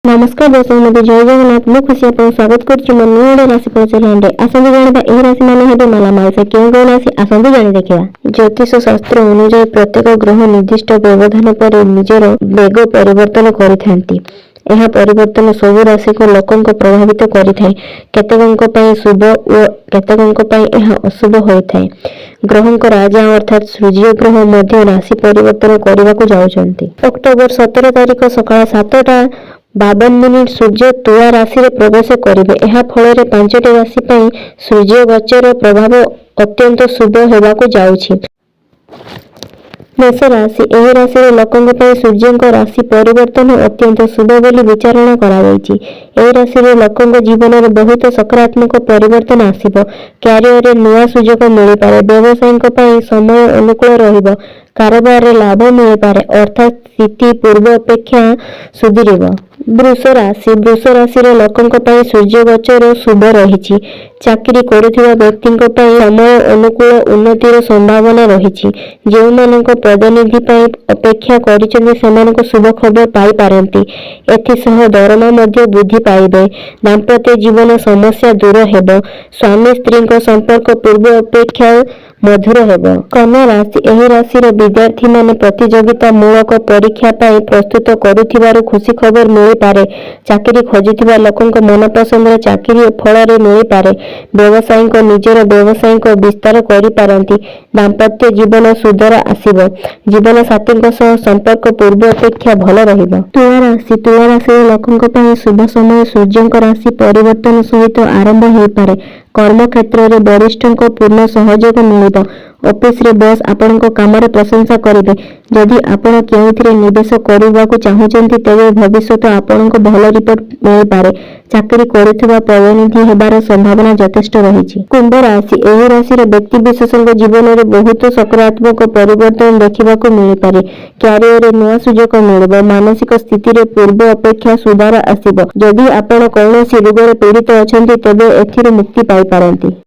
नमस्कार दोस्तों मते जय जगन्नाथ मु खुशी आपन स्वागत करछि मन नोडे राशिफल चैनल रे आसंदी जानिबा एही राशि माने हेबे मालामाल से केउ कोन राशि आसंदी जानि देखिबा। ज्योतिष शास्त्र अनुसार प्रत्येक ग्रह निर्दिष्ट व्यवधान पर निजर वेग परिवर्तन करिथांती। यह परिवर्तन सब राशि को लोकन को प्रभावित करिथाय। केतेकंक पय शुभ और केतेकंक पय यह अशुभ होइथाय। ग्रहंक राजा अर्थात सूर्य ग्रह मध्य राशि परिवर्तन करने को जाउछंती। अक्टोबर 17 तारिख सकाळ 7:52 सूर्य तुला राशि रे प्रवेश करिवे। यह फल 5टी राशि पय सूर्य गोचर प्रभाव अत्यंत शुभ हेबाको जाउछि। मेष राशि एही राशि रे लोकंक पय सूर्यंक राशि परिवर्तन अत्यंत शुभ बोली विचारणा कराଯାଇଛି। एही राशि रे लोकंक जीवन रे बहुत सकारात्मक परिवर्तन आसीबो। कैरियर रे नया सुजोग मिलि पारे। व्यवसायिक पय समय अनुकूल रहिबो। कारोबार रे लाभ मिलि पारे। अर्थात स्थिति पूर्व अपेक्षा सुधरिबो। वृष राशि रे लोकंक पय सूर्य गोचर शुभ रहिछि। चाकरी करुथिबा व्यक्तिंक पय समय अनुकूल उन्नतिर संभावना रहिछि। जेउ मानक प्रतिनिधि पय अपेक्षा करिसेंति सेमानक शुभ खबर पाई पारंती। एथिसह दरमा मध्ये वृद्धि पाइबे। दाम्पत्य जीवन समस्या दूर हेबो। स्वामी स्त्रींक संपर्क पूर्व अपेक्षा मधुर हेबो। कन्या राशि एही राशि रे विद्यार्थी माने प्रतियोगिता मूलक परीक्षा पाई प्रस्तुत करुथिबारु खुशी खबर मिलि पारे। चाकरी खोजुथिबा लोकंक मन पसंद रे चाकरी फल रे मिलि पारे। व्यवसायिक निजर व्यवसायिक विस्तार करि पारंती। दाम्पत्य जीवन सुधर आसीबो। जीवन साथींक सह संपर्क पूर्व अपेक्षा भल रहिबो। तुला राशि रे लोकंक पय शुभ समय सूर्यंक राशि परिवर्तन सहित आरंभ हेइ पारे। कर्म क्षेत्र रे वरिष्ठंक पूर्ण सहयोग मिलिबो। ऑफिस रे बॉस आपनक काम रे प्रशंसा करिवे। जदि आपण केउथिरे निवेश करिबाकू चाहुचंती तेबे भविष्यत आपनक भल रिपोर्ट मिलि पारे। चाकरी करुथिबा प्रतिनिधि हेबार संभावना यथेष्ट रहिछि। कुंभ राशि एही राशि रे व्यक्ति विशेषक जीवन रे बहुत सकारात्मक परिवर्तन देखिबाकू मिलि पारे। कैरियर रे नया सुजोग मिलिबो। मानसिक स्थिति रे पूर्व अपेक्षा सुधार आसीबो। जदि आपण कौनसी रोग रे पीड़ित अछंती तेबे एथिरे मुक्ति पाई पारंती।